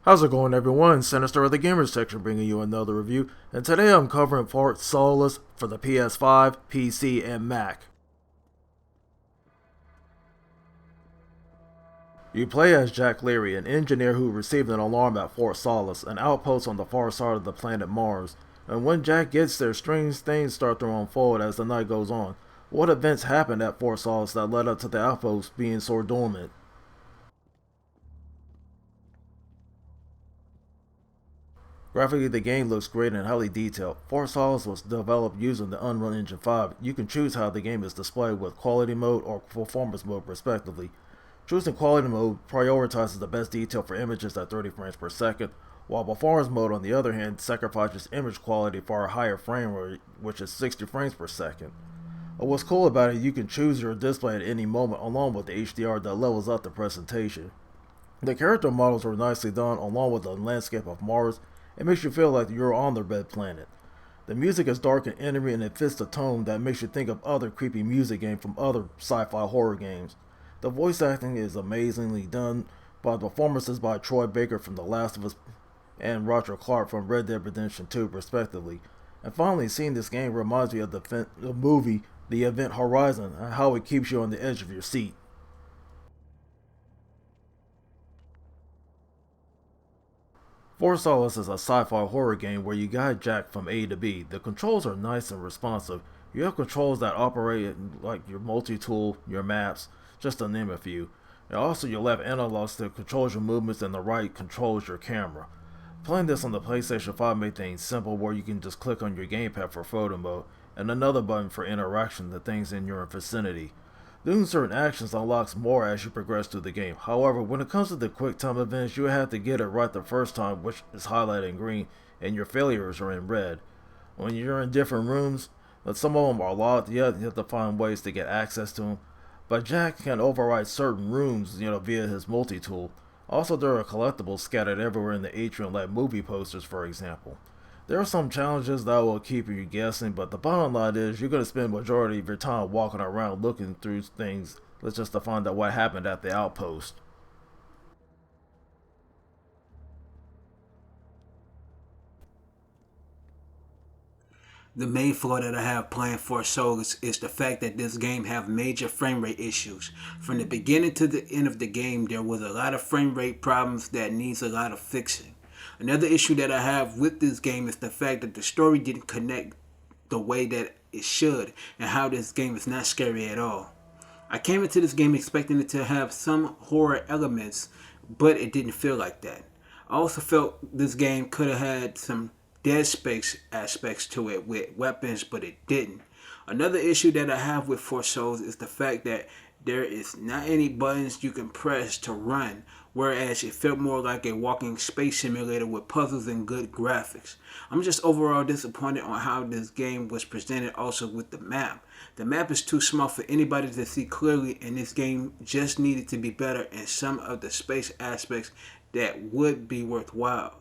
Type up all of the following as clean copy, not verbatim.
How's it going, everyone? Sinister of the Gamers section bringing you another review, and today I'm covering Solis for the PS5, PC, and Mac. You play as Jack Leary, an engineer who received an alarm at Fort Solis, an outpost on the far side of the planet Mars. And when Jack gets there, strange things start to unfold as the night goes on. What events happened at Fort Solis that led up to the outpost being so dormant? Graphically, the game looks great and highly detailed. Fort Solis was developed using the Unreal Engine 5. You can choose how the game is displayed with quality mode or performance mode respectively. Choosing quality mode prioritizes the best detail for images at 30 frames per second, while performance mode on the other hand sacrifices image quality for a higher frame rate, which is 60 frames per second. What's cool about it, you can choose your display at any moment along with the HDR that levels up the presentation. The character models are nicely done along with the landscape of Mars. It makes you feel like you're on the red planet. The music is dark and eerie and it fits the tone that makes you think of other creepy music games from other sci-fi horror games. The voice acting is amazingly done by performances by Troy Baker from The Last of Us and Roger Clark from Red Dead Redemption 2 respectively. And finally, seeing this game reminds me of the movie The Event Horizon and how it keeps you on the edge of your seat. Fort Solis is a sci-fi horror game where you guide Jack from A to B. The controls are nice and responsive. You have controls that operate like your multi-tool, your maps, just to name a few. And also your left analog stick controls your movements and the right controls your camera. Playing this on the PlayStation 5 made things simple where you can just click on your gamepad for photo mode and another button for interaction to things in your vicinity. Doing certain actions unlocks more as you progress through the game. However, when it comes to the quick time events, you have to get it right the first time, which is highlighted in green, and your failures are in red. When you're in different rooms, some of them are locked, you have to find ways to get access to them. But Jack can override certain rooms, via his multi-tool. Also, there are collectibles scattered everywhere in the atrium, like movie posters, for example. There are some challenges that will keep you guessing, but the bottom line is you're going to spend the majority of your time walking around looking through things just to find out what happened at the outpost. The main flaw that I have playing for Solis is the fact that this game have major frame rate issues. From the beginning to the end of the game, there was a lot of frame rate problems that needs a lot of fixing. Another issue that I have with this game is the fact that the story didn't connect the way that it should, and how this game is not scary at all. I came into this game expecting it to have some horror elements, but it didn't feel like that. I also felt this game could have had some Dead Space aspects to it with weapons, but it didn't. Another issue that I have with Fort Solis is the fact that there is not any buttons you can press to run, whereas it felt more like a walking space simulator with puzzles and good graphics. I'm just overall disappointed on how this game was presented, also with the map. The map is too small for anybody to see clearly, and this game just needed to be better in some of the space aspects that would be worthwhile.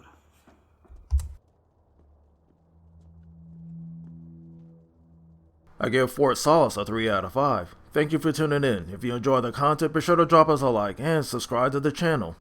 I give Fort Solis a 3 out of 5. Thank you for tuning in. If you enjoy the content, be sure to drop us a like and subscribe to the channel.